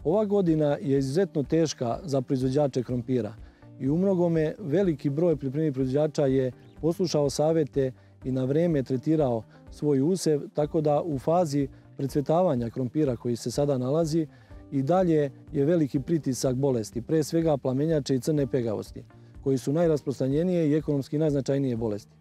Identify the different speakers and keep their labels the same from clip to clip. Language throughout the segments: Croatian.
Speaker 1: Ova godina je izuzetno teška za proizvođače krompira i u mnogome veliki broj poljoprivrednih proizvođača je poslušao savjete i na vrijeme tretirao svoj usev, tako da u fazi precvetavanja krompira koji se sada nalazi i dalje je veliki pritisak bolesti, pre svega plamenjače i crne pegavosti, koji su najrasprostranjenije i ekonomski najznačajnije bolesti.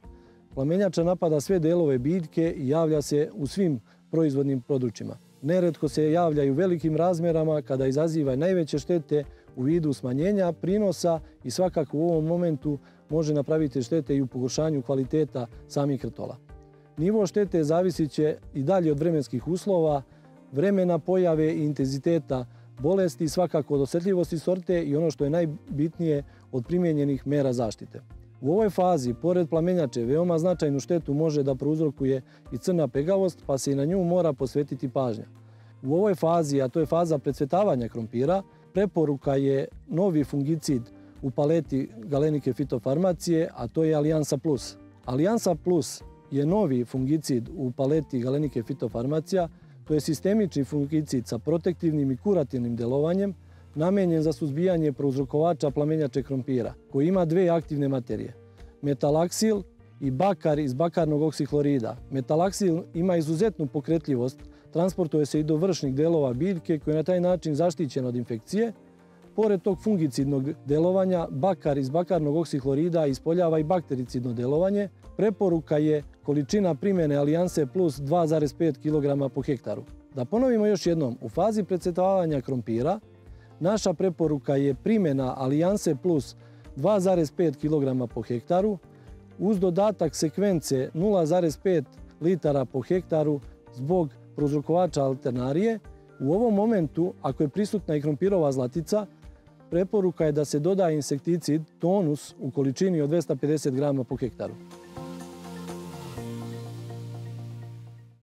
Speaker 1: Plamenjača napada sve delove biljke i javlja se u svim proizvodnim područjima. Neretko se javlja i u velikim razmerama kada izaziva najveće štete u vidu smanjenja prinosa i svakako u ovom momentu može napraviti štete i u pogoršanju kvaliteta samih krtola. Nivo štete zavisit će i dalje od vremenskih uslova, vremena pojave i intenziteta bolesti, svakako od osjetljivosti sorte i ono što je najbitnije od primijenjenih mera zaštite. U ovoj fazi, pored plamenjače, veoma značajnu štetu može da prouzrokuje i crna pegavost, pa se i na nju mora posvetiti pažnja. U ovoj fazi, a to je faza precvetavanja krompira, preporuka je novi fungicid u paleti Galenike fitofarmacije, a to je Aliansa Plus. Aliansa Plus je novi fungicid u paleti Galenike fitofarmacija, to je sistemični fungicid sa protektivnim i kurativnim delovanjem, namenjen za suzbijanje prouzrokovača plamenjače krompira, koji ima dve aktivne materije, metalaksil i bakar iz bakarnog oksihlorida. Metalaksil ima izuzetnu pokretljivost, transportuje se i do vršnih delova biljke koji je na taj način zaštićen od infekcije. Pored tog fungicidnog delovanja, bakar iz bakarnog oksihlorida ispoljava i baktericidno delovanje. Preporuka je količina primjene Alianse Plus 2,5 kg po hektaru. Da ponovimo još jednom, u fazi precvetavanja krompira naša preporuka je primjena Alianse Plus 2,5 kg po hektaru uz dodatak sekvence 0,5 litara po hektaru zbog prouzrokovača alternarije. U ovom momentu, ako je prisutna i krompirova zlatica, preporuka je da se doda insekticid Tonus u količini od 250 g po hektaru.